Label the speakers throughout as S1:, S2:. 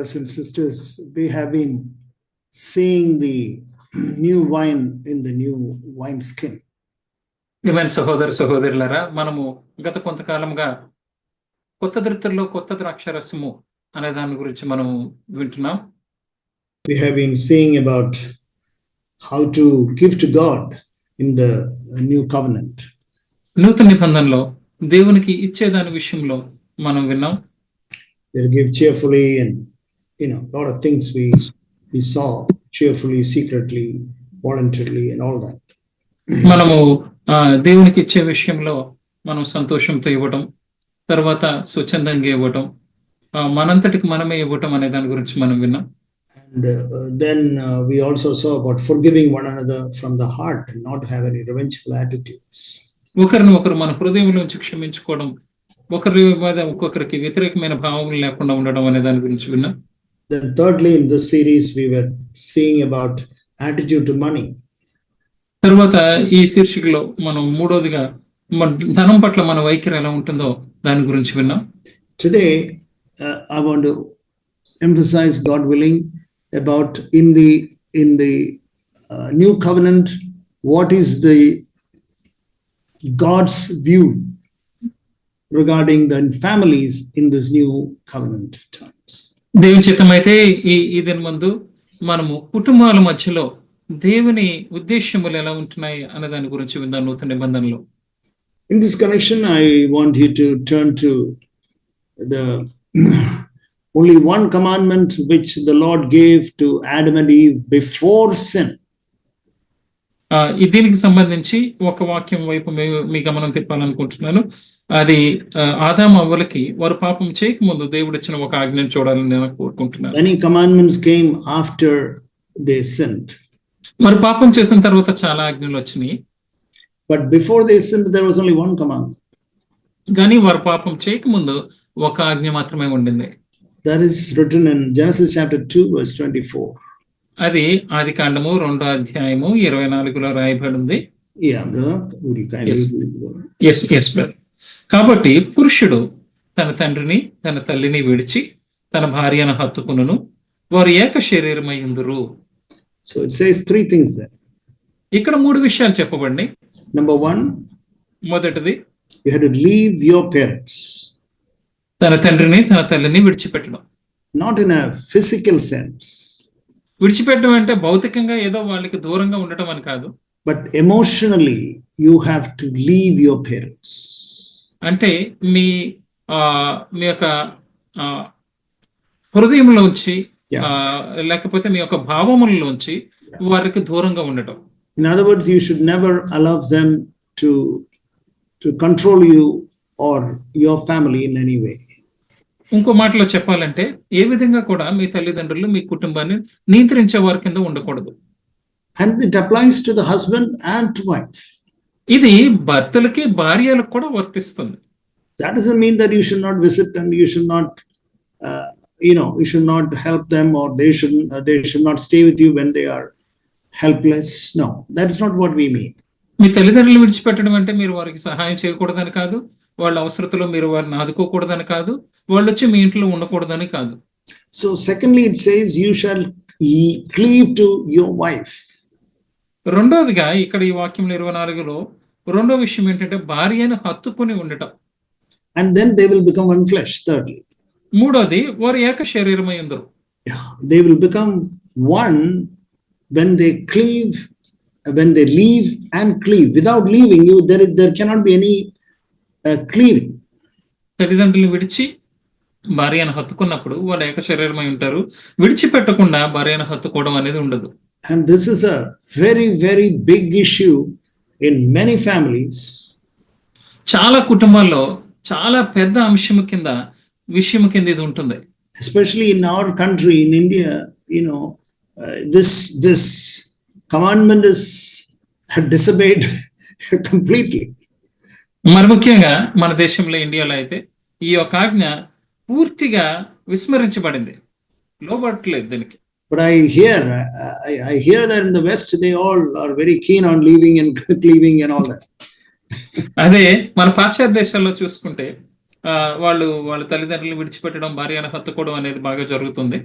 S1: brothers and sisters, we have been seeing the new wine in the new wine skin.
S2: ప్రియమైన సహోదర సహోదరులారా, మనము గత కొంతకాలంగా కొత్త ద్రాక్షలో కొత్త ద్రాక్షరసము అనే దాని గురించి మనం వింటున్నాం.
S1: We have been seeing about how to give to God in the new covenant.
S2: నూతన నిబంధనలో దేవునికి ఇచ్చే దాని విషయంలో మనం విన్నాం.
S1: They give cheerfully, and a lot of things we saw cheerfully, secretly, voluntarily, and all that.
S2: మనము దేవునికి ఇచ్చే విషయంలో మనం సంతోషంతో ఇవ్వటం, తర్వాత స్వచ్ఛందంగా ఇవ్వటం, మనంతటికి మనమే ఇవ్వటం అనే దాని గురించి మనం విన్నాం.
S1: And then we also saw about forgiving one another from the heart and not have any revengeful attitudes.
S2: ఒకరిని ఒకరు మన హృదయంలోంచి క్షమించుకోవడం, ఒకరి మీద ఒక్కొక్కరికి వ్యతిరేకమైన భావములు లేకుండా ఉండడం అనే దాని గురించి విన్నాం.
S1: Then thirdly, in this series we were seeing about attitude to money.
S2: తర్వాత ఈ శీర్షికలో మనం మూడోదిగా ధనం పట్ల మన వైఖరి ఎలా ఉంటుందో దాని గురించి విన్నాం.
S1: Today I want to emphasize, God willing, about in the new covenant, what is the God's view regarding the families in this new covenant times.
S2: దేవుని చిత్తమైతే ఈ దిన ముందు మనము కుటుంబాల మధ్యలో దేవుని ఉద్దేశములు ఎలా ఉంటున్నాయి అనే దాని గురించి విందాం నూతన నిబంధనలో.
S1: In this connection, I want you to turn to the only one commandment which the Lord gave to Adam and Eve before sin.
S2: దీనికి సంబంధించి ఒక వాక్యం వైపు మీ గమనం తిప్పాలనుకుంటున్నాను. అది ఆదాము అవ్వలకి వారు పాపం చేయకముందు దేవుడు ఇచ్చిన ఒక ఆజ్ఞను చూడాలని నేను కోరుకుంటున్నాను.
S1: Many commandments came after they sinned.
S2: మరి పాపం చేసిన తర్వాత చాలా ఆజ్ఞలు వచ్చినాయి.
S1: But before they sinned, there was only one commandment.
S2: కానీ వారు పాపం చేయకముందు ఒక ఆజ్ఞ మాత్రమే ఉండింది.
S1: That is written in Genesis chapter 2 verse 24.
S2: అది ఆది కాండము 2వ అధ్యాయము 24లో రాయబడి ఉంది.
S1: Yeah, brother, would you kindly
S2: yes brother. కాబట్టి పురుషుడు తన తండ్రిని తన తల్లిని విడిచి తన భార్యను హత్తుకును, వారు ఏక శరీరమై ఉందురు.
S1: So it says three things there.
S2: ఇక్కడ మూడు విషయాలు చెప్పబడి.
S1: Number one,
S2: మొదటిది,
S1: you had to leave your parents.
S2: తన తండ్రిని తన తల్లిని విడిచిపెట్టడం.
S1: Not in a physical sense.
S2: విడిచిపెట్టడం అంటే భౌతికంగా ఏదో వాళ్ళకి దూరంగా ఉండటం అని కాదు.
S1: But emotionally you have to leave your parents.
S2: అంటే మీ యొక్క హృదయంలోంచి లేకపోతే మీ యొక్క భావములలోంచి వారికి దూరంగా ఉండటం.
S1: In other words, you should never allow them to control you or your family in any way.
S2: ఇంకో మాటలో చెప్పాలంటే ఏ విధంగా కూడా మీ తల్లిదండ్రులు మీ కుటుంబాన్ని నియంత్రించే వారి కింద ఉండకూడదు.
S1: And it applies to the husband and to wife.
S2: ఇది భర్తలకి భార్యలకు కూడా వర్తిస్తుంది.
S1: That doesn't mean that you should not visit and you should not you should not help them, or they should not stay with you when they are helpless. No, that's not what we mean.
S2: మీ తల్లిదండ్రులు విడిచిపెట్టడం అంటే మీరు వారికి సహాయం చేయకూడదని కాదు, వాళ్ళ అవసరతలో మీరు వారిని ఆదుకోకూడదని కాదు, వాళ్ళు వచ్చి మీ ఇంట్లో ఉండకూడదని కాదు.
S1: So secondly, it says you shall cleave to your wife.
S2: రెండోదిగా ఇక్కడ ఈ వాక్యం 24లో రెండో విషయం ఏంటంటే భార్యను హత్తుకుని ఉండటం.
S1: And then they will become one flesh. Thirdly,
S2: మూడోది, వారు ఏక శరీరమై ఉందరు.
S1: They will become one when they cleave, when they leave and cleave. Without leaving you, there cannot be any cleaving.
S2: తల్లిదండ్రులు విడిచి భార్యను హత్తుకున్నప్పుడు వాళ్ళు ఏక శరీరమై ఉంటారు. విడిచిపెట్టకుండా భార్యను హత్తుకోవడం అనేది ఉండదు.
S1: And this is a very, very big issue in many families.
S2: చాలా కుటుంబాల్లో చాలా పెద్ద విషయం కింద ఇది ఉంటుంది.
S1: Especially in our country, in India, this commandment is disobeyed completely.
S2: మరి ముఖ్యంగా మన దేశంలో ఇండియాలో అయితే ఈ యొక్క ఆజ్ఞ పూర్తిగా విస్మరించబడింది, లోబడట్లేదు దీనికి.
S1: But I hear that in the West they all are very keen on leaving and cleaving and all that.
S2: అదే మన పాశ్చాత్య దేశాల్లో చూసుకుంటే వాళ్ళు వాళ్ళ తల్లిదండ్రులను విడిచిపెట్టడం, భార్యను హత్తుకోవడం అనేది బాగా జరుగుతుంది.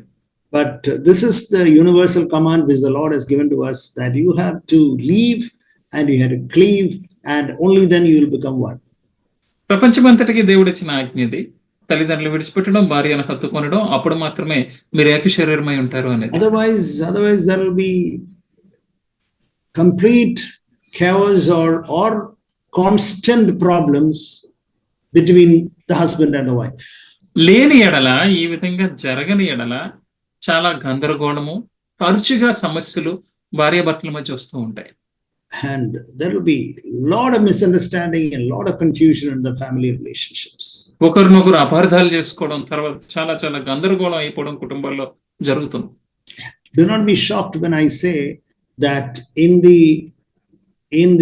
S1: But this is the universal command which the Lord has given to us, that you have to leave and you have to cleave, and only then you will become one.
S2: ప్రపంచమంతటికి దేవుడిచ్చిన ఆజ్ఞ ఇది. తల్లిదండ్రులు విడిచిపెట్టడం, భార్యను హత్తుకొనడం, అప్పుడు మాత్రమే మీరు ఏక శరీరమై ఉంటారు అనేది.
S1: Otherwise there will be complete chaos or constant problems between the husband and the wife.
S2: లేని ఎడల, ఈ విధంగా జరగని ఎడల చాలా గందరగోళము, తరచుగా సమస్యలు భార్యాభర్తల మధ్య వస్తూ ఉంటాయి.
S1: And there will be lot of misunderstanding and lot of confusion in the family relationships.
S2: ఒకరినొకరు అపార్థాలు చేసుకోవడం, తర్వాత చాలా చాలా గందరగోళం అయిపోవడం కుటుంబాల్లో జరుగుతుంది.
S1: Do not be shocked when I say that in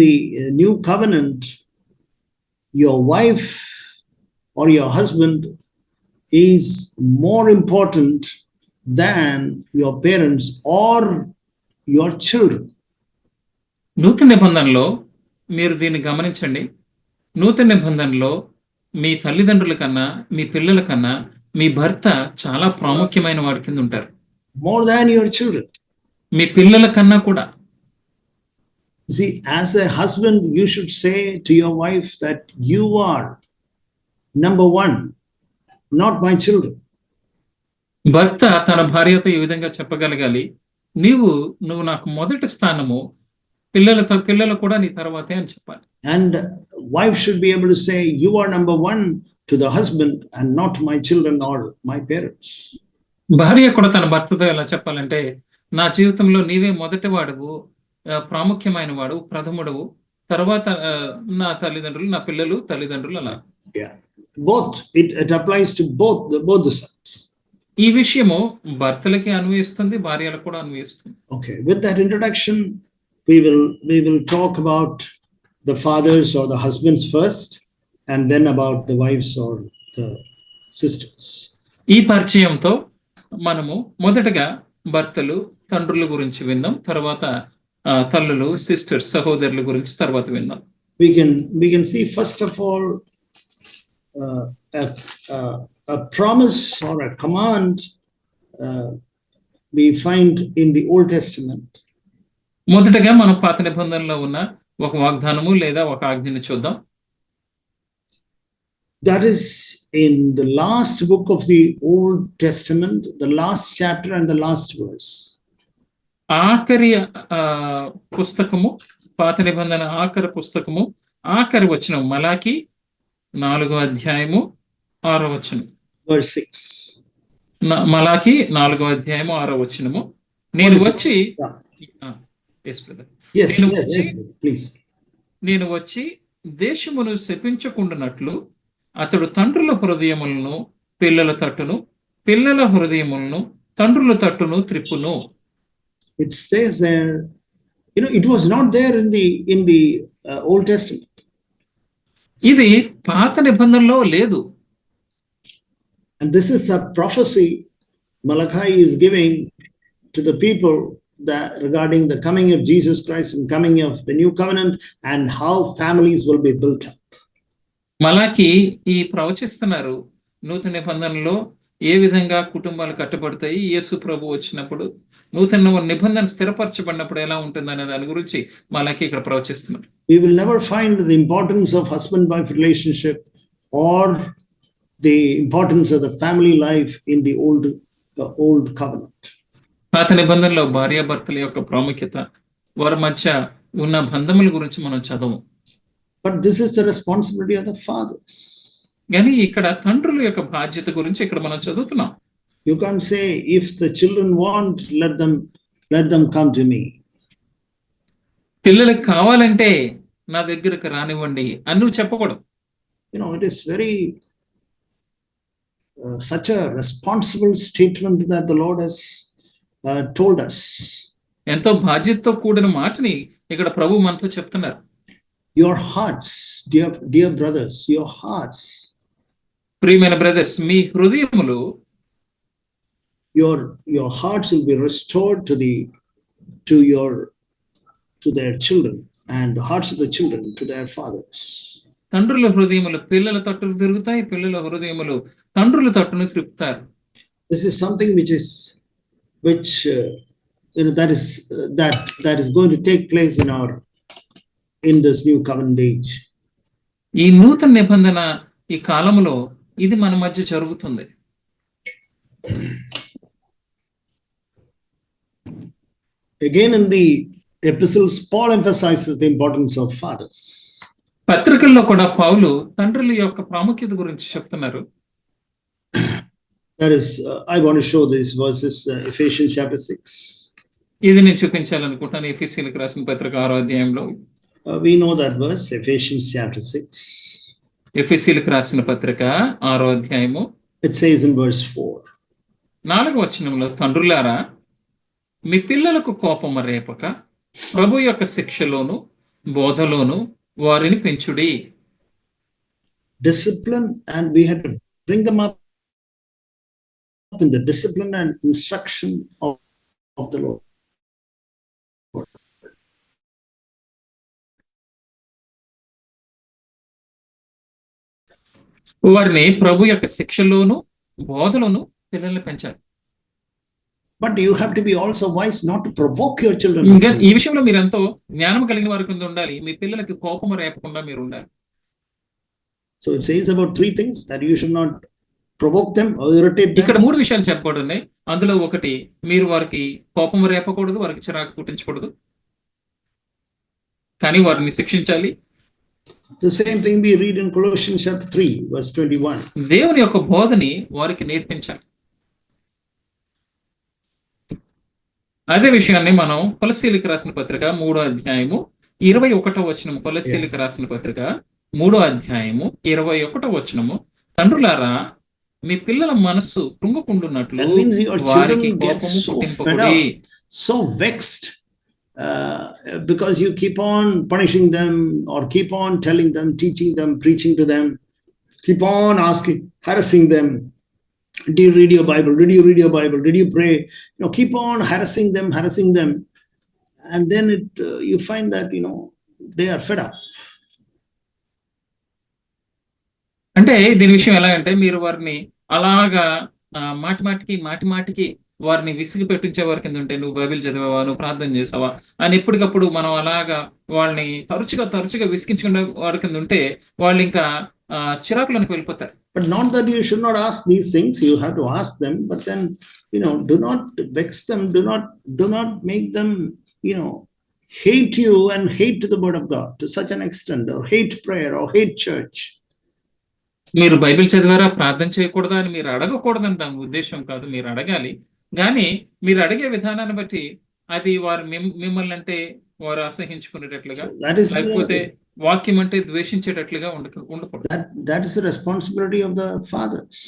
S1: the new covenant, your wife or your husband is more important than your parents or your children.
S2: నూతన నిబంధనలో మీరు దీన్ని గమనించండి. నూతన నిబంధనలో మీ తల్లిదండ్రుల కన్నా, మీ పిల్లల కన్నా మీ భర్త చాలా ప్రాముఖ్యమైన వాడి కింద ఉంటారు.
S1: More than your children.
S2: మీ పిల్లల కన్నా కూడా.
S1: See, as a husband, you should say to your wife that you are number one, not my children.
S2: భర్త తన భార్యతో ఈ విధంగా చెప్పగలగాలి, నువ్వు నాకు మొదటి స్థానము, పిల్లలు కూడా నీ తర్వాతే అని చెప్పాలి.
S1: And wife should be able to say, you are number one to the husband and not my children or my parents.
S2: భార్య కూడా తన భర్తతో ఎలా చెప్పాలంటే, నా జీవితంలో నీవే మొదటి వాడువు, ప్రాముఖ్యమైన వాడు, ప్రథముడవు, తర్వాత నా తల్లిదండ్రులు, నా పిల్లలు, తల్లిదండ్రులు అలా.
S1: Yeah, both. It applies to both the sides.
S2: ఈ విషయము భర్తలకి అన్వయిస్తుంది, భార్యలకు కూడా అన్వయిస్తుంది.
S1: Okay, with that introduction, we will talk about the fathers or the husbands first, and then about the wives or the sisters.
S2: ఈ పరిచయంతో మనము మొదటగా భర్తలు, తండ్రుల గురించి విందాం, తర్వాత తల్లులు, సిస్టర్స్, సహోదరుల గురించి తర్వాత విందాం.
S1: We can see first of all a promise or a command we find in the Old Testament.
S2: మొదటగా మనం పాత నిబంధనలో ఉన్న ఒక వాగ్దానము లేదా ఒక ఆజ్ఞను చూద్దాం.
S1: That is in the last book of the Old Testament, the last chapter and the last verse.
S2: ఆఖరి పుస్తకము, పాత నిబంధన ఆఖరి పుస్తకము, ఆఖరి వచనం, మలాకి 4వ అధ్యాయము 6వ వచనం.
S1: Verse 6.
S2: మలాకి 4వ అధ్యాయము 6వ వచనము. నేను వచ్చి
S1: Yes, please.
S2: నేను వచ్చి దేశమును శపించకుండానట్లు అతడు తండ్రుల హృదయములను పిల్లల తట్టును, పిల్లల హృదయములను తండ్రుల తట్టును త్రిప్పును.
S1: It says there, it was not there in the Old Testament.
S2: ఇది పాత నిబంధనలో లేదు.
S1: And this is a prophecy Malachi is giving to the people that regarding the coming of Jesus Christ and coming of the new covenant and how families will be built up.
S2: మలాకి ఈ ప్రవచిస్తున్నారు, నూతన నిబంధనలో ఏ విధంగా కుటుంబాలు కట్టబడతాయి, యేసు ప్రభు వచ్చినప్పుడు నూతన నిబంధన స్థిరపరచబడినప్పుడు ఎలా ఉంటుంది అనే దాని గురించి మలాకి ఇక్కడ ప్రవచిస్తున్నారు.
S1: We will never find the importance of husband-wife relationship or the importance of the family life in the old covenant.
S2: పాత నిబంధనలో భార్యాభర్తల యొక్క ప్రాముఖ్యత, వారి మధ్య ఉన్న బంధముల గురించి మనం చదవం.
S1: But this is the responsibility of the fathers.
S2: కానీ ఇక్కడ తండ్రుల యొక్క బాధ్యత గురించి ఇక్కడ మనం చదువుతున్నాం.
S1: You can't say, if the children want, let them come to me.
S2: పిల్లలకు కావాలంటే నా దగ్గరకు రానివ్వండి అని నువ్వు చెప్పకూడదు.
S1: It is very such a responsible statement that the Lord has told us.
S2: ఎంతో బాధ్యతతో కూడిన మాటని ఇక్కడ ప్రభు మనతో చెప్తున్నారు.
S1: Your hearts, dear brothers, your hearts.
S2: ప్రియమైన బ్రదర్స్, మీ హృదయములు,
S1: your hearts will be restored to their children, and the hearts of the children to their fathers.
S2: తండ్రుల హృదయములు పిల్లల తట్టును తిరుగుతాయి, పిల్లల హృదయములు తండ్రుల తట్టును త్రిప్పుతారు.
S1: This is something which that is going to take place in this new covenant age.
S2: ఈ నూతన నిబంధన ఈ కాలంలో ఇది మన మధ్య జరుగుతుంది.
S1: Again in the epistles, Paul emphasizes the importance of fathers.
S2: పత్రికల్లో కూడా పౌలు తండ్రుల యొక్క ప్రాముఖ్యత గురించి చెప్తున్నారు.
S1: That is, I want to show these verses, Ephesians chapter 6.
S2: ఇది నేను చూపించాలనుకుంటాను. ఎఫెసీయులకు రాసిన పత్రిక 6వ అధ్యాయంలో.
S1: We know that verse, Ephesians chapter 6.
S2: ఎఫెసీయులకు రాసిన పత్రిక 6వ అధ్యాయము.
S1: It says in verse 4.
S2: 4వ వచనంలో, తండ్రులారా మీ పిల్లలకు కోపము రేపక ప్రభు యొక్క శిక్షలోను బోధలోను వారిని పెంచుడి.
S1: Discipline, and we had to bring them up in the discipline and instruction of the Lord.
S2: వారిని ప్రభు యొక్క శిక్షలోను బోధలోను పిల్లల్ని పెంచాలి.
S1: But you have to be also wise not to provoke your children.
S2: ఇంకా ఈ విషయంలో మీరు ఎంతో జ్ఞానం కలిగిన వారి కింద ఉండాలి. మీ పిల్లలకి కోపము రేపకుండా మీరు ఉండాలి.
S1: So it says about 3 things that you should not provoke them or irritate them.
S2: ఇక్కడ 3 విషయాలు చెప్పబడున్నాయి. అందులో ఒకటి, మీరు వారికి కోపము రేపకూడదు, వారికి చిరాకు పుట్టించకూడదు, కానీ వారిని శిక్షించాలి.
S1: The same thing we read in Colossians chapter 3 verse 21.
S2: దేవుని యొక్క బోధని వారికి నేర్పించాలి. అదే విషయాన్ని మనం కొలస్సీలకు రాసిన పత్రిక 3వ అధ్యాయము 21వ వచనము. కొలస్సీలకు రాసిన పత్రిక 3వ అధ్యాయము 21వ వచనము, తండ్రులారా మీ పిల్లల మనస్సు కృంగుకుండునట్లు
S1: That means your
S2: వారికి
S1: children get
S2: కోపము
S1: so fed
S2: పుట్టింపకుడి.
S1: up, so vexed, because you keep on punishing them or keep on telling them, teaching them, preaching to them, keep on asking, harassing them. Did you read your Bible? Did you read your Bible? Did you pray? Keep on harassing them, and then you find that they are fed up.
S2: అంటే దీని విషయం ఎలా అంటే, మీరు వారిని అలాగా మాటిమాటికి వారిని విసిగి పెట్టించే వారి కింద ఉంటే, నువ్వు బైబిల్ చదివావా, నువ్వు ప్రార్థన చేసావా అని ఎప్పటికప్పుడు మనం అలాగా వాళ్ళని తరచుగా విసిగించుకునే వారి కింద ఉంటే వాళ్ళు ఇంకా చిరాకులోకి వెళ్ళిపోతారు.
S1: But not that you should not ask these things, you have to ask them, but then do not vex them, do not make them hate you and hate the word of God to such an extent, or hate prayer or hate church.
S2: మీరు Bible చదివారా, ప్రార్థన చేయకూడదా అని మీరు అడగకూడదని దాని ఉద్దేశం కాదు. మీరు అడగాలి, కానీ మీరు అడిగే విధానాన్ని బట్టి అది వారు మిమ్మల్ని అంటే వారు అసహించుకునేటట్లుగా, లేకపోతే వాక్యం అంటే ద్వేషించేటట్లుగా ఉండకూడదు.
S1: That is the responsibility of the fathers.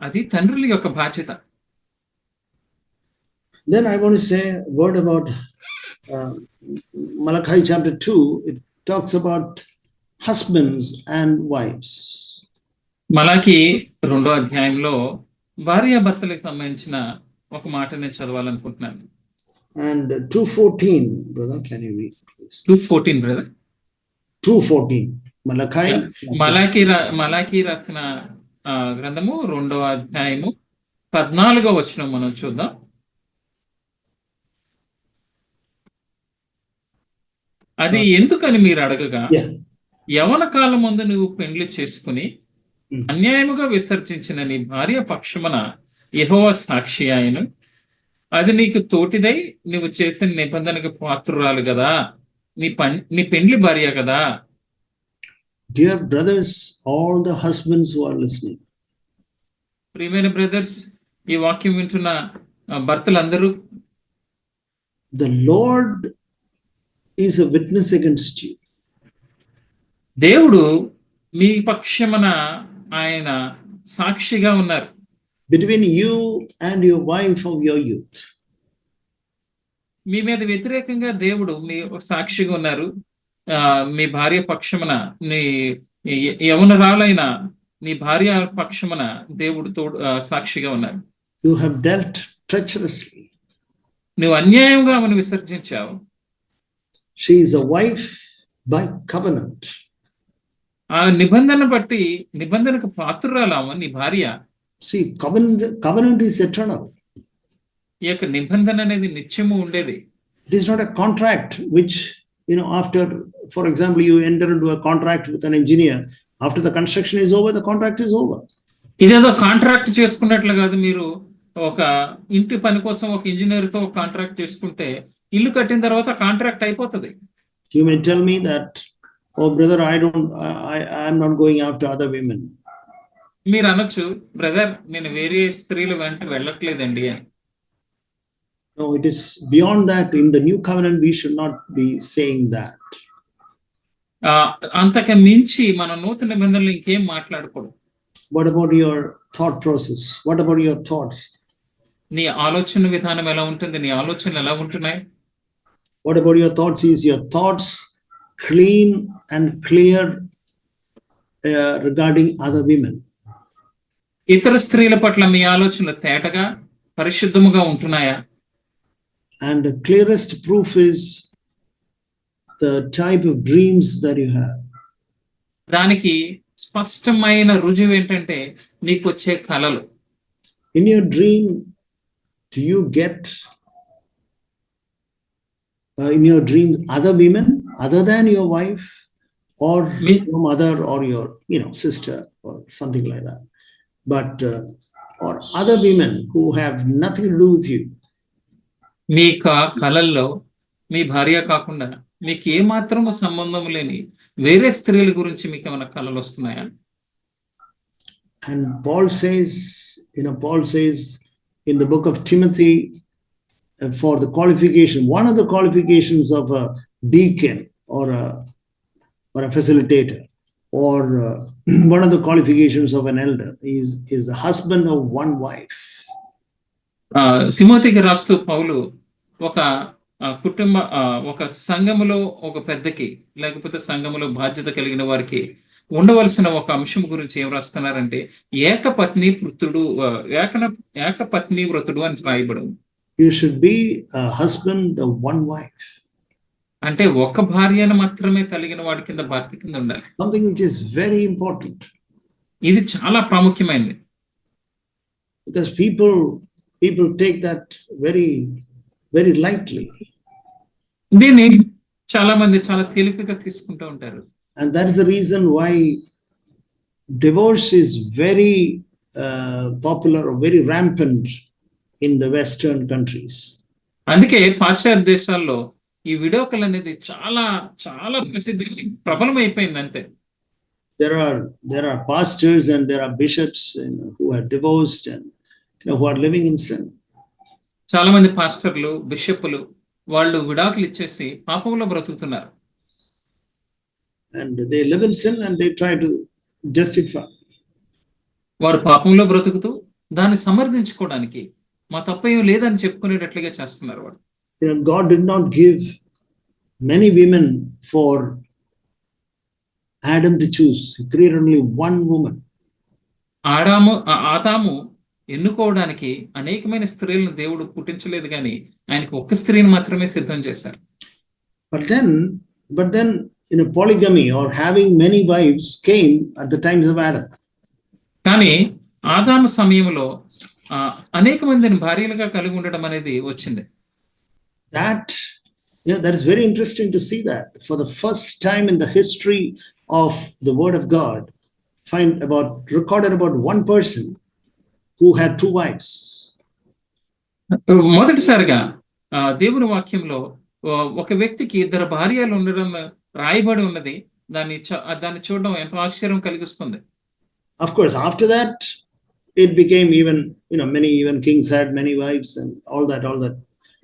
S2: అది తండ్రుల యొక్క బాధ్యత.
S1: Then I want to say a word about Malachi chapter 2. It talks about husbands and wives.
S2: మలాకి 2వ అధ్యాయంలో భార్యాభర్తలకు సంబంధించిన ఒక మాట నేను చదవాలనుకుంటున్నాను.
S1: And 2:14, brother, can you read please?
S2: 2:14 brother.
S1: 2:14.
S2: మలాకి రాసిన గ్రంథము 2వ అధ్యాయము 14వ వచనం మనం చూద్దాం. అది ఎందుకని మీరు అడగగా, యవన కాలం ముందు నువ్వు పెండ్లి చేసుకుని అన్యాయముగా విసర్జించిన నీ భార్య పక్షమున యెహోవా సాక్షి ఆయను, అది నీకు తోటిదై నువ్వు చేసిన నిబంధనకు పాత్రురాలు కదా, నీ పెండ్లి భార్య కదా.
S1: Dear brothers, all the husbands who are listening,
S2: ప్రియమైన బ్రదర్స్, ఈ వాక్యం వింటున్న భర్తలందరూ,
S1: the Lord is a witness against you.
S2: దేవుడు మీ పక్షమున ఆయన సాక్షిగా ఉన్నారు.
S1: Between you and your wife of your youth.
S2: మీ మీద వ్యతిరేకంగా దేవుడు మీ సాక్షిగా ఉన్నారు. మీ భార్య పక్షమున, నీ యవనరాలైన నీ భార్య పక్షమున దేవుడు సాక్షిగా ఉన్నారు.
S1: You have dealt treacherously.
S2: నువ్వు అన్యాయంగా ఆమెను విసర్జించావు.
S1: She is a wife by covenant.
S2: ఆ నిబంధన బట్టి నిబంధనకు పాత్రురాలామా నీ భార్య.
S1: See, covenant is eternal.
S2: ఈ యొక్క నిబంధన అనేది నిత్యము ఉండేది.
S1: It is not a contract which, after, for example, you enter into a contract with an engineer. After the construction is over, the contract is over.
S2: ఇదేదో కాంట్రాక్ట్ చేసుకున్నట్లు కాదు. మీరు ఒక ఇంటి పని కోసం ఒక ఇంజనీర్ తో కాంట్రాక్ట్ చేసుకుంటే ఇల్లు కట్టిన తర్వాత కాంట్రాక్ట్ అయిపోతుంది.
S1: You may tell me that, oh brother, I'm not going after other women.
S2: మీరు అనొచ్చు, బ్రదర్ నేను వేరే స్త్రీల వెంట వెళ్ళట్లేదండి అని.
S1: No, it is beyond that. In the new covenant, we should not be saying that.
S2: అంతకు మించి మన నూతన నిబంధనలు ఇంకేం మాట్లాడకూడదు.
S1: What about your thought process? What about your thoughts?
S2: నీ ఆలోచన విధానం ఎలా ఉంటుంది? నీ ఆలోచనలు ఎలా ఉంటున్నాయి?
S1: What about your thoughts? Is your thoughts clean and clear regarding other women?
S2: ఇతర స్త్రీల పట్ల మీ ఆలోచనలు తేటగా పరిశుద్ధముగా ఉంటున్నాయా?
S1: And the clearest proof is the type of dreams that you have.
S2: దానికి స్పష్టమైన రుజువు ఏంటంటే నీకు వచ్చే కలలు.
S1: In your dream, do you get in your dream other women other than your wife or your mother or your sister or something like that, but or other women who have nothing to do with you?
S2: మీ కలల్లో మీ భార్య కాకుండా మీకు ఏ మాత్రము సంబంధం లేని వేరే స్త్రీల గురించి మీకు ఏమైనా కలలు వస్తున్నాయా?
S1: And Paul says in the book of Timothy, for the qualification, one of the qualifications of a deacon or a facilitator, or one of the qualifications of an elder is the husband of one wife.
S2: తిమోతికి రాస్తూ పౌలు ఒక ఒక సంఘములో ఒక పెద్దకి లేకపోతే సంఘములో బాధ్యత కలిగిన వారికి ఉండవలసిన ఒక అంశం గురించి ఏం రాస్తున్నారంటే ఏకపత్ని వ్రతుడు అని రాయబడింది.
S1: You should be a husband of one wife.
S2: అంటే ఒక భార్యను మాత్రమే కలిగిన వాడి కింద భర్త కింద ఉండాలి.
S1: Something which is very important.
S2: ఇది చాలా ప్రాముఖ్యమైనది.
S1: Because people take that very, very lightly.
S2: దీన్ని చాలా మంది చాలా తేలికగా తీసుకుంటూ ఉంటారు.
S1: And that is the reason why divorce is very popular or very rampant in the Western countries.
S2: అందుకే పాశ్చాత్య దేశాల్లో ఈ విడాకులు అనేది చాలా చాలా ప్రబలం అయిపోయింది. అంతే.
S1: There are pastors and there are bishops who are divorced and who are living in sin.
S2: చాలా మంది పాస్టర్లు, బిషప్లు వాళ్ళు విడాకులు ఇచ్చేసి పాపంలో బ్రతుకుతున్నారు.
S1: And they live in sin and they try to justify.
S2: వారు పాపంలో బ్రతుకుతూ దాన్ని సమర్థించుకోవడానికి మా తప్పేం లేదని చెప్పుకునేటట్లుగా చేస్తున్నారు వాడు.
S1: God did not give many women for Adam to choose. He created only one woman.
S2: ఆదాము ఎన్నుకోవడానికి అనేకమైన స్త్రీలను దేవుడు పుట్టించలేదు, కానీ ఆయనకు ఒక్క స్త్రీని మాత్రమే సిద్ధం చేశారు.
S1: But then polygamy or having many wives came at the times of Adam.
S2: కానీ ఆదాము సమయంలో అనేక మందిని భార్యలుగా కలిగి ఉండడం అనేది వచ్చింది.
S1: That is very interesting to see that for the first time in the history of the word of God, recorded about one person who had two wives.
S2: మొదటిసారిగా దేవుని వాక్యంలో ఒక వ్యక్తికి ఇద్దరు భార్యలు ఉండడం రాయబడి ఉన్నది. దాన్ని చూడడం ఎంతో ఆశ్చర్యం కలిగిస్తుంది.
S1: Of course, after that it became even many kings had many wives and all that.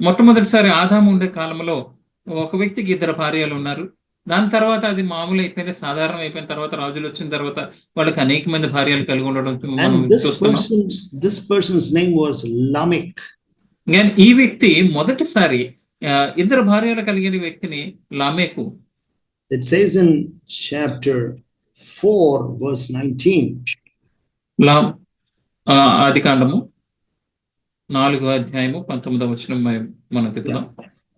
S2: మొట్టమొదటిసారి ఆదాము ఉండే కాలంలో ఒక వ్యక్తికి ఇద్దరు భార్యలు ఉన్నారు. దాని తర్వాత అది మామూలు అయిపోయింది, సాధారణం అయిపోయిన తర్వాత రాజులు వచ్చిన తర్వాత వాళ్ళకి అనేక మంది భార్యలు కలిగి ఉండడం.
S1: This person's name was Lamech.
S2: ఈ వ్యక్తి మొదటిసారి ఇద్దరు భార్యలు కలిగిన వ్యక్తిని లామెకు.
S1: It says in chapter 4 verse 19.
S2: ఆదికాండము 4:19 మనం తిప్పుదాం.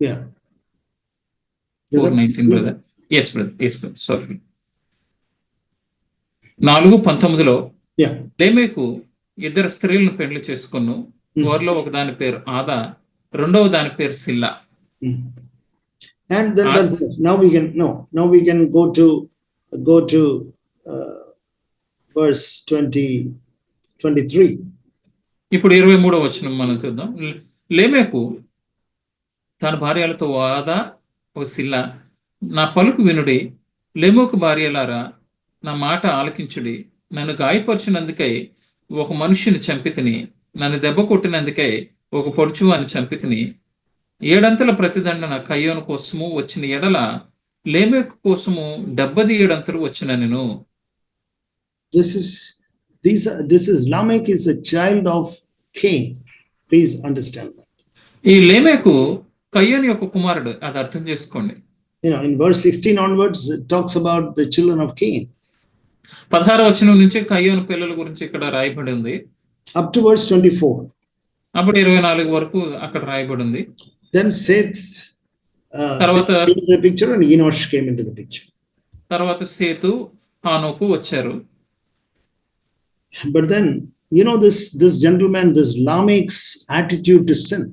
S1: Yeah.
S2: 4:19 brother. Yes brother. Sorry. 4:19లో
S1: Yeah.
S2: లేమెకు 2 స్త్రీలను పెళ్లి చేసుకొను. వారిలో ఒక దాని పేరు ఆదా, రెండవ దాని పేరు Silla.
S1: And then that's enough. Now we can go to verse 23.
S2: ఇప్పుడు 23వ వచనం మనం చూద్దాం. లేమెకు తన భార్యలతో ఓ ఆదా, ఓ సిల్లా, నా పలుకు వినుడి. లేమెకు భార్యలారా, నా మాట ఆలకించుడి. నన్ను గాయపరిచినందుకై ఒక మనుష్యుని చంపితిని, నన్ను దెబ్బ కొట్టినందుకై ఒక పొడుచువాని చంపితిని. 7 ప్రతిదండన కయ్యోను కోసము వచ్చిన ఎడల లేమెకు కోసము 77 వచ్చినను.
S1: This is Lamech is a child of Cain. Please understand that.
S2: ఈ లేమెకు కయ్యోను యొక్క కుమారుడు, అది అర్థం చేసుకోండి.
S1: In verse 16 onwards, it talks about the children of Cain.
S2: 16వ వచనం నుంచి కయ్యోను పిల్లల గురించి ఇక్కడ రాయబడి ఉంది.
S1: Up to verse 24.
S2: అప్పుడు 24 వరకు అక్కడ రాయబడి ఉంది.
S1: Then Seth
S2: తర్వాత
S1: came into the picture and Enosh came into the picture.
S2: తర్వాత సేతు, హానోకు వచ్చారు.
S1: But then, this gentleman, this Lamech's attitude to sin.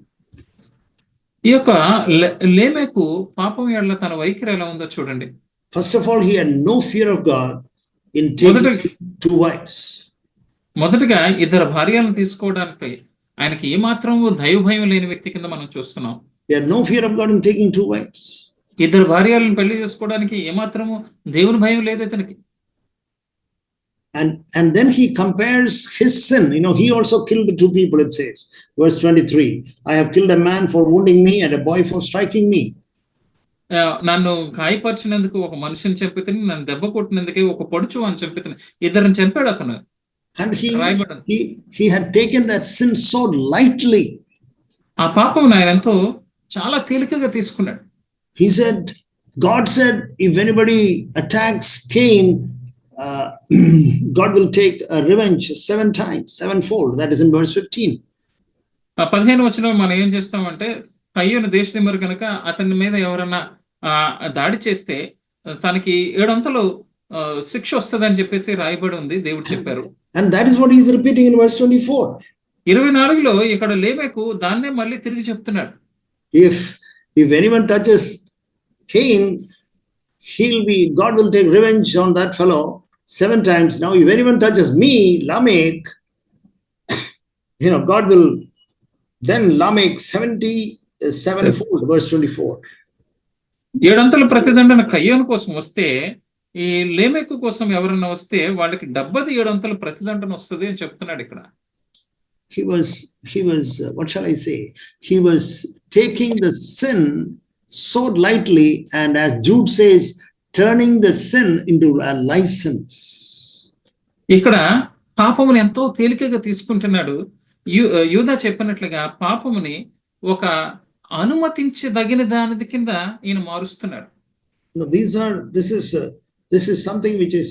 S2: ఈ యొక్క లేమెకు పాపం ఎడల తన వైఖరి ఎలా ఉందో చూడండి.
S1: First of all, he had no fear of God in taking 2 wives.
S2: మొదటగా 2 భార్యలను తీసుకోవడానికి ఆయనకి ఏమాత్రం దైవ భయం లేని వ్యక్తి కింద మనం చూస్తున్నాం.
S1: He had no fear of God in taking 2 wives.
S2: 2 భార్యలను పెళ్లి చేసుకోవడానికి ఏమాత్రము దేవుని భయం లేదు ఇతనికి.
S1: And then he compares his sin. He also killed 2 people, it says. Verse 23, I have killed a man for wounding me and a boy for striking me.
S2: నన్ను గాయపరిచినందుకు ఒక మనిషిని చంపితిని, నన్ను దెబ్బ కొట్టినందుకే ఒక పొడుచు అని చంపితిని. 2 చంపాడు అతను.
S1: And he had taken that sin so lightly.
S2: ఆ పాపం ఆయన ఎంతో చాలా తేలికగా తీసుకున్నాడు.
S1: God said, if anybody attacks Cain, God will take a revenge 7 times, 7-fold. That is in verse 15.
S2: 15వ వచనం మనం ఏం చేస్తామంటే, కయ్యోను దేశదిమ్మరు కనుక అతని మీద ఎవరన్నా దాడి చేస్తే తనకి 7 అంతలు శిక్ష వస్తుందని చెప్పేసి రాయబడి ఉంది, దేవుడు చెప్పారు.
S1: And that is what he is repeating in verse 24.
S2: 24లో ఇక్కడ లేమెకు దాన్నే మళ్ళీ తిరిగి చెప్తున్నాడు.
S1: If anyone touches Cain, God will take revenge on that fellow 7 times. Now, if anyone touches me, Lamech, God will then Lamech 77-fold, verse 24.
S2: 7 అంతల ప్రతిదండన కయ్యోను కోసం వస్తే, ఈ లేమెకు కోసం ఎవరన్నా వస్తే వాళ్ళకి 77 అంతల ప్రతిదండన వస్తుంది అని చెప్తున్నాడు ఇక్కడ.
S1: He was what shall I say? He was taking the sin so lightly, and as Jude says, turning the sin into a license.
S2: ఇక్కడ పాపముని ఎంతో తేలికగా తీసుకుంటున్నాడు. యూదా చెప్పినట్లుగా పాపముని ఒక అనుమతించదగిన దాని కింద ఈయన మారుస్తున్నాడు.
S1: This is something which is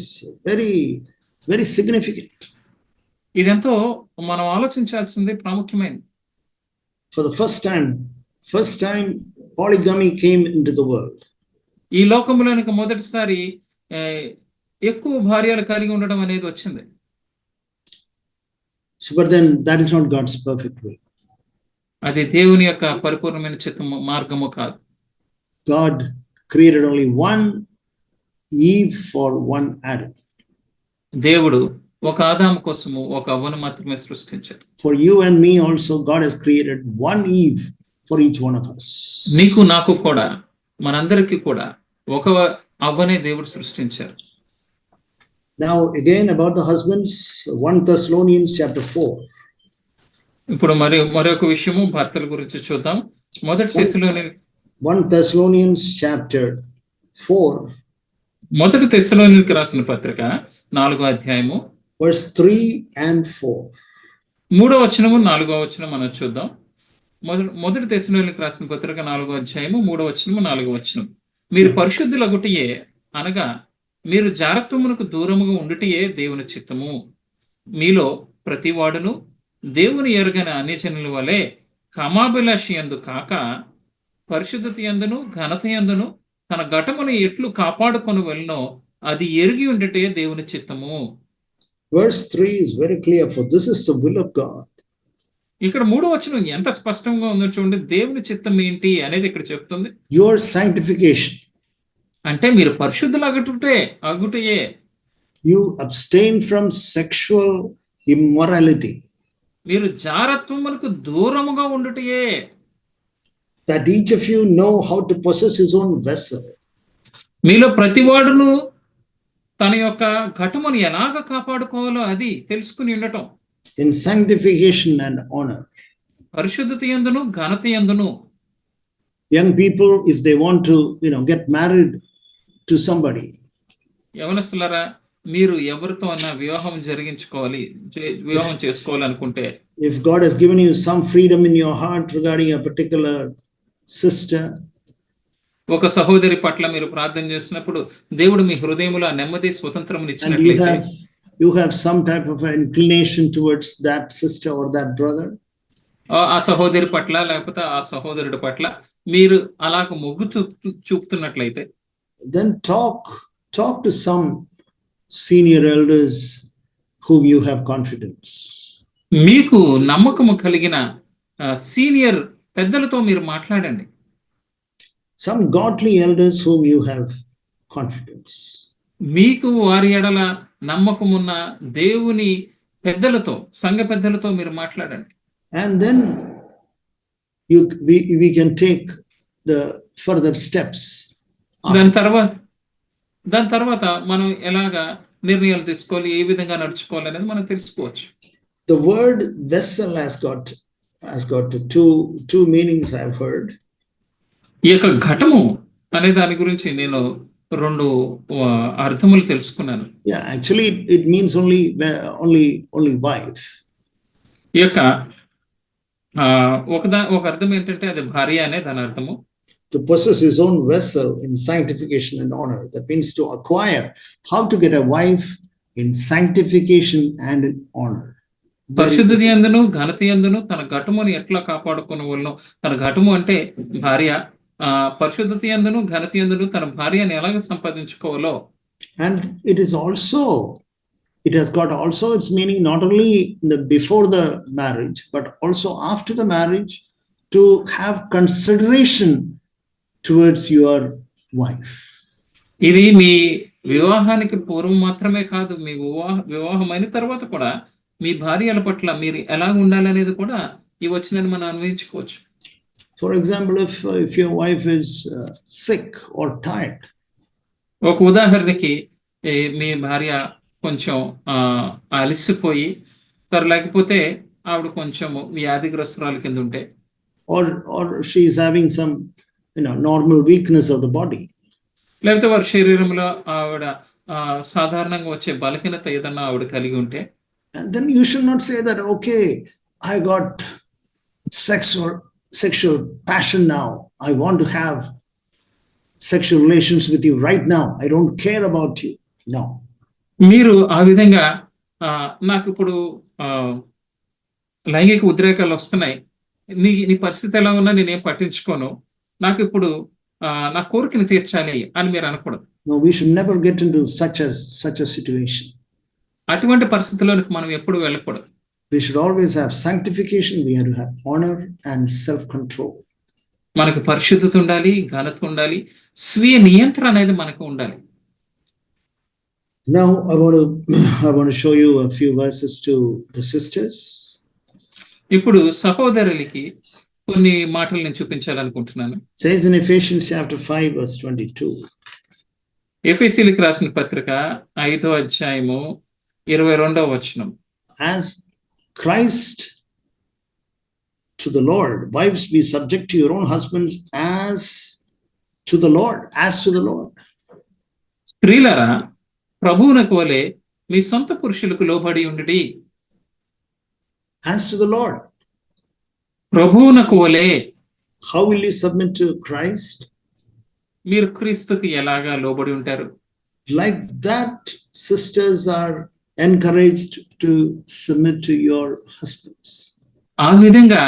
S1: very, very significant.
S2: ఇదెంతో మనం ఆలోచించాల్సింది ప్రాముఖ్యమైనది.
S1: For the first time polygamy came into the world.
S2: ఈ లోకంలోనికి మొదటిసారి ఎక్కువ భార్యలు కలిగి ఉండడం అనేది వచ్చింది.
S1: But then that is not God's perfect way.
S2: అది దేవుని యొక్క పరిపూర్ణమైన చిత్తము మార్గము కాదు.
S1: God created only one Eve for one Adam.
S2: దేవుడు ఒక ఆదాము కోసము ఒక అవ్వను మాత్రమే సృష్టించాడు.
S1: For you and me also, God has created one Eve for each one of us.
S2: నీకు నాకు కూడా, మనందరికీ కూడా ఒక అవ్వనే దేవుడు సృష్టించారు.
S1: Now again about the husbands, 1 Thessalonians chapter 4.
S2: ఇప్పుడు మరొక విషయము భర్తల గురించి చూద్దాం.
S1: 1 Thessalonians chapter 4.
S2: 1 తెస్సలోనికీయులకు రాసిన పత్రిక 4వ అధ్యాయము
S1: verse 3 and 4.
S2: 3వ వచనము 4వ వచనం మనం చూద్దాం. 1 తెస్సలోనికీయులకు రాసిన పత్రిక 4వ అధ్యాయము 3వ వచనము 4వ వచనం. మీరు పరిశుద్ధులగుటయే అనగా మీరు జారత్వమునకు దూరముగా ఉండుటయే దేవుని చిత్తము. మీలో ప్రతివాడును దేవుని ఎరుగని అన్యజనుల వలె కామాభిలాషి యందు కాక పరిశుద్ధత యందును ఘనత యందును తన ఘటమును ఎట్లు కాపాడుకొని వెళ్ళనో అది ఎరిగి ఉండుటే దేవుని చిత్తము.
S1: Verse 3 is very clear, for this is the will of God.
S2: ఇక్కడ 3వ వచనం ఎంత స్పష్టంగా ఉందో చూడండి. దేవుని చిత్తం ఏంటి అనేది ఇక్కడ చెప్తుంది.
S1: Your sanctification.
S2: అంటే మీరు అగుటయే.
S1: You abstain from sexual immorality.
S2: మీరు జారత్వమునకు దూరముగా ఉండుటయే.
S1: That each of you know how to possess his own vessel.
S2: మీలో ప్రతివాడును తన యొక్క ఘటమును ఎలాగ కాపాడుకోవాలో అది తెలుసుకుని ఉండటం.
S1: In sanctification and honor.
S2: పరిశుద్ధత యందును ఘనత యందును.
S1: Young people, if they want to, get married to somebody.
S2: యవనస్తులారా, మీరు ఎవరితో అన్నా వివాహం చేసుకోవాలనుకుంటే,
S1: if God has given you some freedom in your heart regarding a particular sister,
S2: ఒక సహోదరి పట్ల మీరు ప్రార్థన చేసినప్పుడు దేవుడు మీ హృదయములో ఆ నెమ్మది స్వతంత్రమును ఇచ్చినట్లయితే,
S1: you have some type of an inclination towards that sister or that brother,
S2: ఆ సహోదరి పట్ల లేకపోతే ఆ సహోదరుడి పట్ల మీరు అలాగ మొగ్గు చూపుతున్నట్లయితే,
S1: then talk to some senior elders whom you have confidence.
S2: మీకు నమ్మకము కలిగిన సీనియర్ పెద్దలతో మీరు మాట్లాడండి.
S1: Some godly elders whom you have confidence.
S2: మీకు వారి ఎడల నమ్మకమున్న దేవుని పెద్దలతో, సంఘ పెద్దలతో మీరు మాట్లాడండి.
S1: And then we can take the further steps.
S2: దాని తర్వాత మనం ఎలాగా నిర్ణయాలు తీసుకోవాలి, ఏ విధంగా నడుచుకోవాలి అనేది మనం తెలుసుకోవచ్చు.
S1: The word vessel has got two meanings I've heard.
S2: ఈ యొక్క ఘటము అనే దాని గురించి నేను 2 అర్థములు తెలుసుకున్నాను.
S1: Yeah, actually it means only wife.
S2: ఈ యొక్క ఒక అర్థం ఏంటంటే అది భార్య అనే దాని అర్థము.
S1: To possess his own vessel in sanctification and honor. That means to acquire how to get a wife in sanctification and in honor.
S2: పరిశుద్ధత యందును ఘనత యందును తన ఘటమును ఎట్లా కాపాడుకొనవలెనో, తన ఘటము అంటే భార్య, పరిశుద్ధత యందును ఘనత యందును తన భార్యని ఎలాగ సంపాదించుకోవాలో.
S1: And it has got also its meaning not only before the marriage but also after the marriage, to have consideration towards your wife.
S2: ఇది మీ వివాహానికి పూర్వం మాత్రమే కాదు, మీ వివాహమైన తర్వాత కూడా మీ భార్యల పట్ల మీరు ఎలా ఉండాలనేది కూడా ఈ వచనాన్ని మనం అన్వయించుకోవచ్చు.
S1: For example, if your wife is sick or tired,
S2: ఒక ఉదాహరణకి మీ భార్య కొంచెం అలసిపోయి లేకపోతే ఆవిడ కొంచెం వ్యాధిగ్రస్తురాల కింద ఉంటే,
S1: or she is having some normal weakness of the body,
S2: లేకపోతే వారి శరీరంలో ఆవిడ సాధారణంగా వచ్చే బలహీనత ఏదన్నా ఆవిడ కలిగి ఉంటే,
S1: and then you should not say that, okay, I got sexual passion now, I want to have sexual relations with you right now, I don't care about you. No.
S2: మీరు ఆ విధంగా నాకు ఇప్పుడు లైంగిక ఉద్రేకాలు వస్తున్నాయి, నీ పరిస్థితి ఎలా ఉన్నా నేనేం పట్టించుకోను, నాకు ఇప్పుడు నా కోరికను తీర్చాలి అని మీరు అనకూడదు.
S1: No, we should never get into such a situation.
S2: అటువంటి పరిస్థితుల్లోకి మనం ఎప్పుడు వెళ్ళకూడదు.
S1: We should always have sanctification, we have to have honor and self-control.
S2: మనకు పరిశుద్ధత ఉండాలి, ఘనత ఉండాలి, స్వీయ నియంత్రణ అనేది మనకు ఉండాలి.
S1: Now I want to show you a few verses to the sisters.
S2: ఇప్పుడు సహోదరులకి కొన్ని మాటలు నేను చూపించాలనుకుంటున్నాను.
S1: Says in Ephesians chapter 5 verse 22.
S2: ఎఫెసీయులకు రాసిన పత్రిక 5వ అధ్యాయము 22వ వచనం.
S1: As Christ to the Lord, wives be subject to your own husbands as to the Lord.
S2: స్త్రీలారా ప్రభువునకు వలె మీ సొంత పురుషులకు లోబడి ఉండుడి.
S1: As to the Lord.
S2: ప్రభువునకు వలె.
S1: How will you submit to Christ?
S2: మీరు క్రీస్తుకు ఎలాగా లోబడి ఉంటారు?
S1: Like that, sisters are encouraged to submit to your husbands.
S2: ఆ విధంగా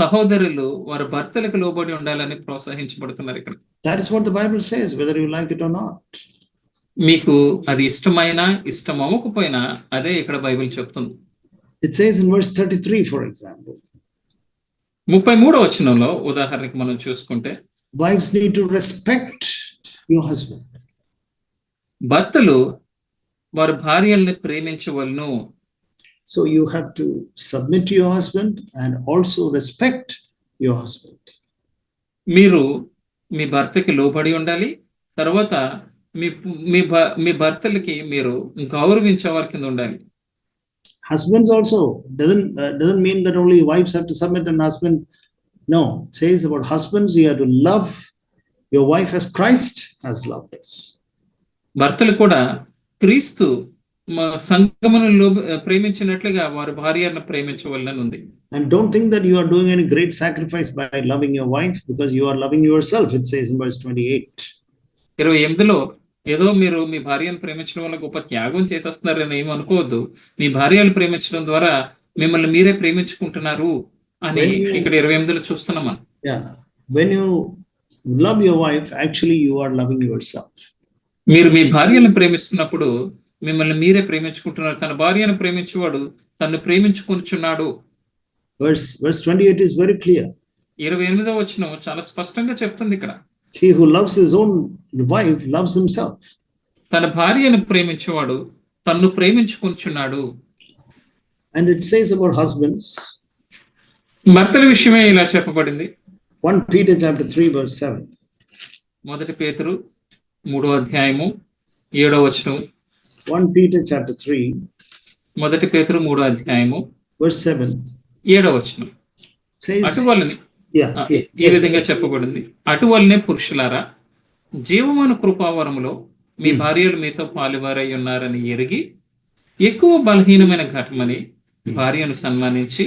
S2: సహోదరులు వారి భర్తలకు లోబడి ఉండాలని ప్రోత్సహించబడుతున్నారు ఇక్కడ.
S1: That is what the Bible says, whether you like it or not.
S2: మీకు అది ఇష్టమైనా ఇష్టం అవ్వకపోయినా అదే ఇక్కడ బైబిల్ చెప్తుంది.
S1: It says in verse 33, for example,
S2: 33వ వచనంలో ఉదాహరణకి మనం చూసుకుంటే,
S1: wives need to respect your husband.
S2: భర్తలు వారి భార్యల్ని ప్రేమించవలను.
S1: So you have to submit to your husband and also respect your husband.
S2: మీరు మీ భర్తకి లోబడి ఉండాలి. తర్వాత మీ భర్తలకి మీరు గౌరవించే వారి కింద ఉండాలి.
S1: Husbands also doesn't mean that only wives have to submit and husband. No, it says about husbands, you have to love your wife as Christ has loved us.
S2: భర్తలు కూడా క్రీస్తు సంగమును ప్రేమించినట్లుగా వారి భార్యను ప్రేమించవలనని ఉంది.
S1: And don't think that you are doing any great sacrifice by loving your wife, because you are loving yourself, it says in verse 28.
S2: 28లో ఏదో మీరు మీ భార్యను ప్రేమించడం వల్ల గొప్ప త్యాగం చేసేస్తున్నారని ఏమి అనుకోవద్దు. మీ భార్యను ప్రేమించడం ద్వారా మిమ్మల్ని మీరే ప్రేమించుకుంటున్నారు అని ఇక్కడ 28లో చూస్తున్నాం మనం.
S1: Yeah, when you love your wife, actually you are loving yourself.
S2: మీరు మీ భార్యను ప్రేమిస్తున్నప్పుడు మిమ్మల్ని మీరే ప్రేమించుకుంటున్నారు. తన భార్యను ప్రేమించేవాడు తన్ను ప్రేమించుకొనుచున్నాడు.
S1: Verse 28 is very clear.
S2: 28వ వచనం చాలా స్పష్టంగా చెప్తుంది ఇక్కడ.
S1: He who loves his own wife loves himself.
S2: తన భార్యను ప్రేమించేవాడు తన్ను ప్రేమించుకొనుచున్నాడు.
S1: And it says about husbands.
S2: భర్తల విషయమే ఇలా చెప్పబడింది.
S1: 1 Peter chapter 3 verse 7.
S2: 1 పేతురు 3వ అధ్యాయము 7వ వచనం.
S1: 1 Peter chapter 3
S2: 1 పేతురు 3వ అధ్యాయము
S1: verse 7.
S2: 7వ వచనం.
S1: Says,
S2: అటువలనే ఈ విధంగా చెప్పబడింది. అటువలనే పురుషులారా, జీవమాన కృపావరములో మీ భార్యలు మీతో పాలువారై ఉన్నారని ఎరిగి ఎక్కువ బలహీనమైన ఘటమని భార్యను సన్మానించి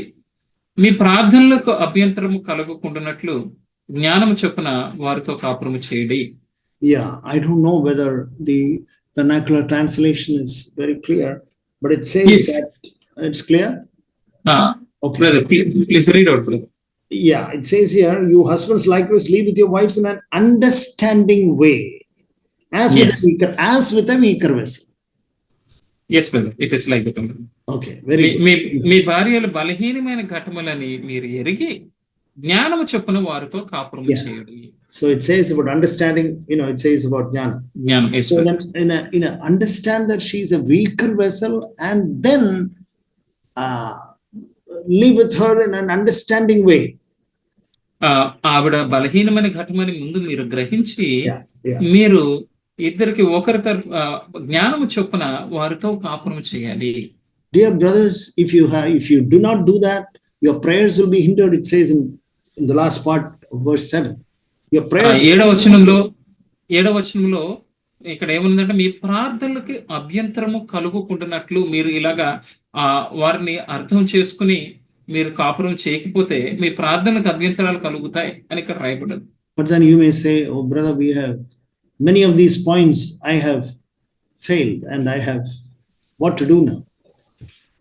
S2: మీ ప్రార్థనలకు అభ్యంతరము కలగకుండానట్లు జ్ఞానము చొప్పున వారితో కాపురము చేయండి.
S1: Yeah, I don't know whether the vernacular translation is very clear, but it says
S2: yes.
S1: that it's clear.
S2: Okay. Brother, please read out, brother.
S1: Yeah, it says here, you husbands likewise live with your wives in an understanding way, as with a weaker vessel.
S2: Yes, brother. It is like that.
S1: Okay, very good.
S2: మీ భార్యలు బలహీనమైన ఘటములని మీరు ఎరిగి జ్ఞానము చొప్పున వారితో కాపురము చేయండి.
S1: So it says about understanding, it says about jnana.
S2: Jnana, yes.
S1: So in a understand that she is a weaker vessel, and then live with her in an understanding way.
S2: ఆవిడ బలహీనమైన ఘటమని ముందు మీరు గ్రహించి మీరు ఇద్దరికి ఒకరి జ్ఞానము చొప్పున వారితో కాపురం చేయాలి.
S1: Dear brothers, if you do not do that, your prayers will be hindered. It says in the last part of verse 7. Your prayers. 7వ వచనంలో ఇక్కడ ఏముందంటే మీ ప్రార్థనలకి అభ్యంతరము కలుగుకుంటున్నట్లు మీరు ఇలాగా వారిని అర్థం చేసుకుని మీరు కాపురం చేయకపోతే మీ ప్రార్థనలకు అభ్యంతరాలు కలుగుతాయి అని ఇక్కడ రాయబడింది. But then you may say, oh brother, we have many of these points I have failed and I have what to do now.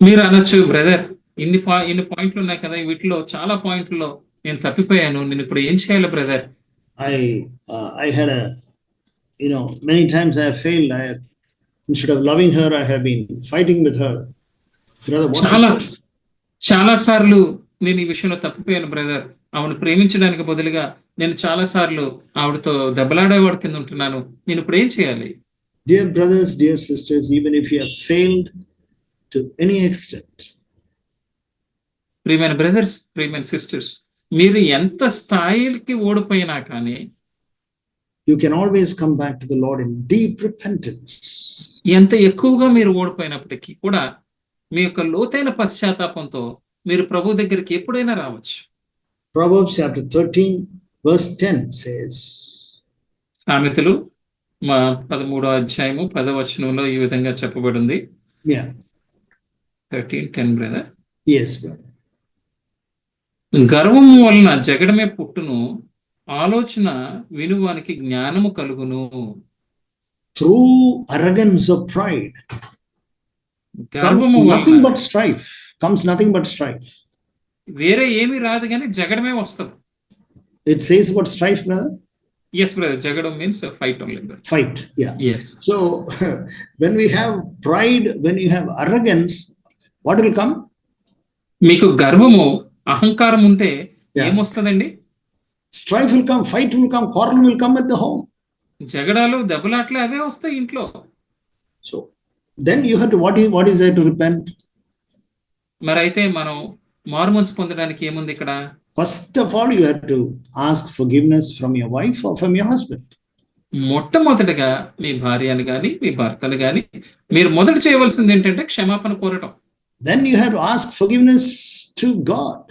S2: మీరు అనొచ్చు, బ్రదర్ ఇన్ని పాయింట్లు ఉన్నాయి కదా, వీటిలో చాలా పాయింట్లలో నేను తప్పిపోయాను, నేను ఇప్పుడు ఏం చేయాలి brother?
S1: I had many times I have failed. Instead of loving her, I have been fighting with her. Brother,
S2: చాలా సార్లు నేను ఈ విషయంలో తప్పిపోయాను బ్రదర్. ఆవిడ ప్రేమించడానికి బదులుగా నేను చాలా సార్లు ఆవిడతో దెబ్బలాడేవాడి కింద ఉంటున్నాను, నేను ఇప్పుడు ఏం చేయాలి?
S1: Dear brothers, dear sisters, even if you have failed to any extent,
S2: ప్రియమైన బ్రదర్స్, ప్రియమైన సిస్టర్స్, మీరు ఎంత స్థాయికి ఓడిపోయినా కానీ
S1: you can always come back to the Lord in deep repentance.
S2: ఎంత ఎక్కువగా మీరు ఓడిపోయినప్పటికీ కూడా మీ యొక్క లోతైన పశ్చాత్తాపంతో మీరు ప్రభు దగ్గరికి ఎప్పుడైనా రావచ్చు.
S1: Proverbs chapter 13 verse 10 says,
S2: సామెతలు 13వ అధ్యాయము 10వ వచనంలో ఈ విధంగా చెప్పబడింది.
S1: Yeah.
S2: 13:10 బ్రదర్.
S1: Yes brother.
S2: గర్వము వలన జగడమే పుట్టును, ఆలోచన వినువానికి జ్ఞానము కలుగును.
S1: Through arrogance or pride comes nothing but strife.
S2: వేరే ఏమీ రాదు కానీ జగడమే వస్తుంది.
S1: It says about strife, brother.
S2: Yes, brother. Jagadam means fight only. Brother.
S1: Fight. Yeah.
S2: Yes.
S1: So when we have pride, when you have arrogance, what will come?
S2: మీకు గర్వము అహంకారం ఉంటే
S1: Yeah.
S2: ఏమొస్తుందండి?
S1: Strife will come, fight will come, quarrel will come at the home.
S2: జగడాలు దెబ్బలాట్లు అవే వస్తాయి ఇంట్లో.
S1: So then you have to, what is there to repent?
S2: మరి అయితే మనం మారుమనసు పొందడానికి ఏముంది ఇక్కడ?
S1: First of all, you have to ask forgiveness from your wife or from your husband.
S2: మొట్టమొదటిగా మీ భార్యను గాని మీ భర్తను గాని మీరు మొదట చేయవలసింది ఏంటంటే క్షమాపణ కోరటం.
S1: Then you have to ask forgiveness to God.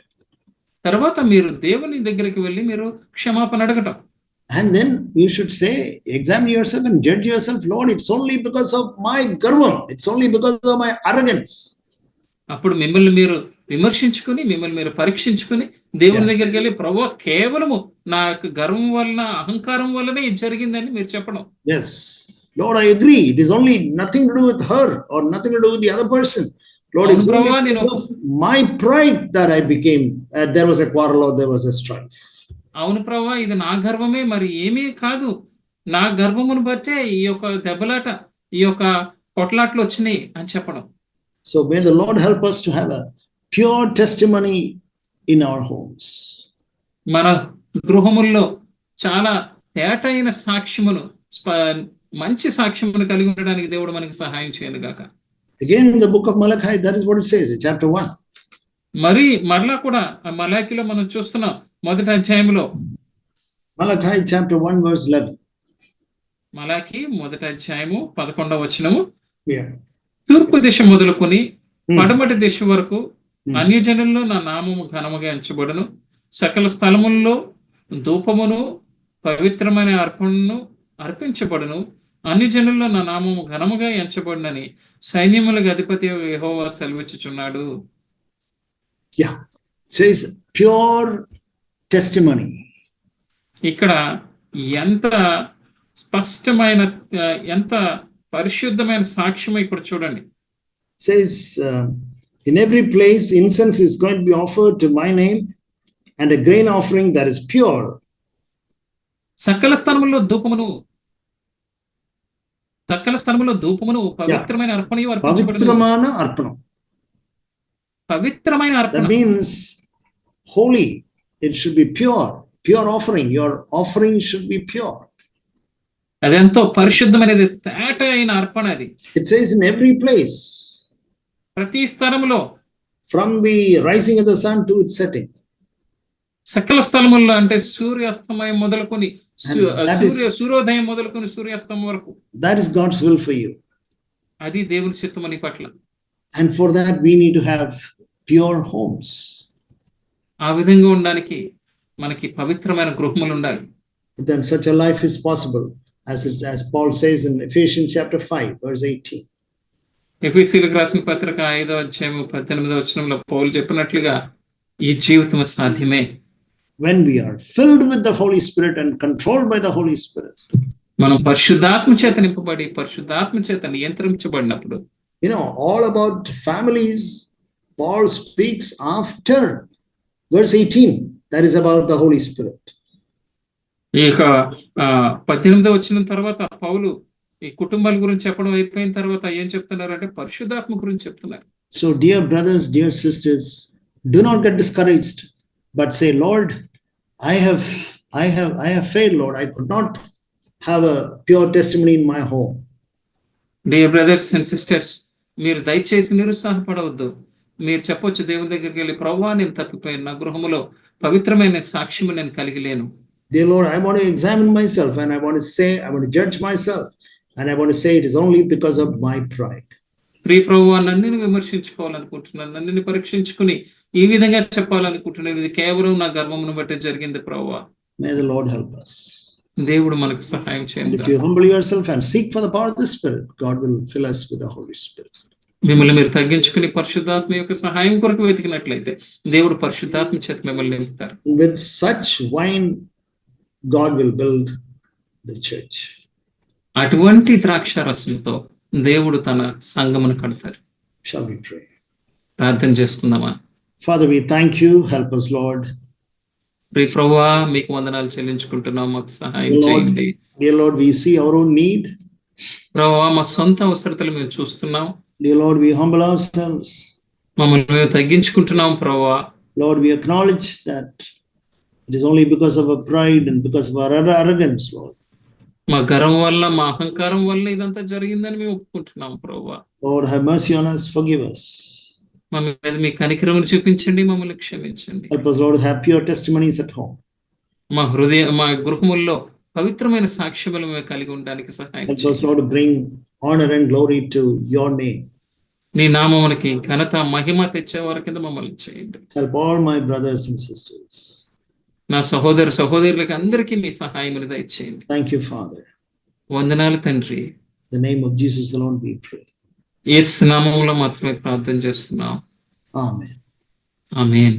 S2: తర్వాత మీరు దేవుని దగ్గరికి వెళ్ళి మీరు క్షమాపణ అడగటం.
S1: And then you should say, examine yourself and judge yourself, Lord, it's only because of my garvam, it's only because of my arrogance.
S2: అప్పుడు మిమ్మల్ని మీరు విమర్శించుకుని మిమ్మల్ని మీరు పరీక్షించుకుని దేవుని దగ్గరికి వెళ్ళి ప్రభువా కేవలము నా యొక్క గర్వం వలన అహంకారం వల్లనే ఇది జరిగిందని మీరు చెప్పడం.
S1: Yes, Lord, I agree, it is only nothing to do with her or nothing to do with the other person. Lord, it's only because of my pride that I became, there was a quarrel or there was a strife.
S2: అవును ప్రభువా ఇది నా గర్వమే, మరి ఏమీ కాదు, నా గర్వమును బట్టే ఈ యొక్క దెబ్బలాట ఈ యొక్క కొట్లాట్లు వచ్చినాయి అని చెప్పడం.
S1: So may the Lord help us to have a pure testimony in our homes.
S2: మన గృహముల్లో చాలా తేటైన సాక్ష్యమును మంచి సాక్ష్యమును కలిగి ఉండడానికి దేవుడు మనకి సహాయం చేయను గాక.
S1: Again in the book of Malachi, that is what it says in chapter 1.
S2: మరలా కూడా మలాకిలో మనం చూస్తున్నాం మొదటి అధ్యాయంలో.
S1: Malachi chapter 1 verse 11.
S2: మలాకి మొదటి అధ్యాయము 11వ వచనము.
S1: Yeah.
S2: తూర్పు దిశ మొదలుకొని పడమటి దిశ వరకు అన్యజనుల్లో నా నామము ఘనముగా ఎంచబడును, సకల స్థలముల్లో ధూపమును పవిత్రమైన అర్పణను అర్పించబడును, అన్యజనుల్లో నా నామము ఘనముగా ఎంచబడునని సైన్యములకు అధిపతి యెహోవా సెలవిచ్చుచున్నాడు.
S1: Yeah, it says pure testimony.
S2: ఇక్కడ ఎంత స్పష్టమైన ఎంత పరిశుద్ధమైన సాక్ష్యం ఇక్కడ చూడండి.
S1: Says in every place incense is going to be offered to my name and a grain offering that is pure.
S2: సకల స్థలములో ధూపమును పవిత్రమైన అర్పణయు అర్పించబడును. పవిత్రమైన అర్పణ.
S1: That means holy, it should be pure offering. Your offering should be pure.
S2: అదెంతో పరిశుద్ధమైనది, తేట అయిన అర్పణ అది.
S1: It says in every place,
S2: ప్రతి స్థలములో,
S1: from the rising of the sun to its setting.
S2: సకల స్థలముల్లో అంటే సూర్యాస్తమయం మొదలుకొని సూర్యోదయం మొదలుకొని సూర్యాస్తమయం వరకు.
S1: That is God's will for you.
S2: అది దేవుని చిత్తము నీ పట్ల.
S1: And for that we need to have pure homes.
S2: ఆ విధంగా ఉండడానికి మనకి పవిత్రమైన గృహములు ఉండాలి.
S1: Then such a life is possible, as Paul says in Ephesians chapter 5 verse 18.
S2: ఎఫెసీయులకు రాసిన పత్రిక 5వ అధ్యాయం 18వ వచనంలో పౌలు చెప్పినట్లుగా ఈ జీవితం సాధ్యమే.
S1: When we are filled with the Holy Spirit and controlled by the Holy Spirit.
S2: మనం పరిశుద్ధాత్మ చేత నింపబడి పరిశుద్ధాత్మ చేత నియంత్రించబడినప్పుడు.
S1: You know, all about families, Paul speaks after verse 18. That is about the Holy Spirit.
S2: ఇక 18వ వచనం తర్వాత పౌలు ఈ కుటుంబాల గురించి చెప్పడం అయిపోయిన తర్వాత ఏం చెప్తున్నారు అంటే పరిశుద్ధాత్మ గురించి చెప్తున్నారు.
S1: So dear brothers, dear sisters, do not get discouraged, but say, Lord, I have failed, Lord. I could not have a pure testimony in my home.
S2: Dear brothers and sisters, మీరు దయచేసి నిరుత్సాహపడవద్దు. మీరు చెప్పొచ్చు దేవుని దగ్గరికి వెళ్ళి, ప్రభువా నేను తప్పిపోయాను, నా గృహములో పవిత్రమైన సాక్ష్యము నేను కలిగి లేను.
S1: Dear Lord, I want to examine myself and I want to say, I want to judge myself and I want to say it is only because of my pride.
S2: ప్రియ ప్రభువా నన్ను విమర్శించుకోవాలనుకుంటున్నాను, నన్ను పరీక్షించుకుని ఈ విధంగా చెప్పాలనుకుంటున్నాను, ఇది కేవలం నా గర్వమును బట్టి జరిగింది ప్రభువా.
S1: May the Lord help us.
S2: దేవుడు మనకు సహాయం చేయండి.
S1: If you humble yourself and seek for the power of the Spirit, God will fill us with the Holy Spirit.
S2: మిమ్మల్ని మీరు తగ్గించుకుని పరిశుద్ధాత్మ యొక్క సహాయం కొరకు వెతికినట్లయితే దేవుడు పరిశుద్ధాత్మ చేత మిమ్మల్ని నింపుతారు.
S1: With such wine, God will build the church.
S2: అటువంటి ద్రాక్షారసంతో దేవుడు తన సంఘమును కడతారు.
S1: Shall we pray?
S2: ప్రార్థన చేసుకుందామా?
S1: Father, we thank you. Help us, Lord.
S2: ప్రియ ప్రభువా మీకు వందనాలు చెల్లించుకుంటున్నాం, మాకు సహాయం చేయండి.
S1: Dear Lord, we see our own need.
S2: ప్రభువా మా సొంత అవసరతలు మేము చూస్తున్నాం.
S1: Dear Lord, we humble ourselves.
S2: మమ్మల్ని మేము తగ్గించుకుంటున్నాం ప్రభువా.
S1: Lord, we acknowledge that it is only because of our pride and because of our arrogance, Lord.
S2: మా గర్వం వల్ల, మా అహంకారం వల్ల ఇదంతా జరిగిందని మేము ఒప్పుకుంటున్నాం ప్రభువా.
S1: Lord, have mercy on us, forgive us.
S2: మా మీద మీ కనికరం చూపించండి, మమ్మల్ని క్షమించండి.
S1: Help us, Lord, to have pure testimonies at home.
S2: మా గృహముల్లో పవిత్రమైన సాక్ష్యములు మేము కలిగి ఉండడానికి సహాయం
S1: Help us, Lord, to bring honor and glory to your name.
S2: నీ నామమునకి ఘనత మహిమ తెచ్చే వారి కింద మమ్మల్ని చేయండి.
S1: Help all my brothers and sisters.
S2: నా సహోదరులకు అందరికీ మీ సహాయమును దయచేయండి.
S1: Thank you, Father.
S2: వందనాలు తండ్రి.
S1: In the name of Jesus alone we pray.
S2: యేసు నామములో మాత్రమే ప్రార్థన చేస్తున్నాం.
S1: Amen.
S2: ఆమేన్.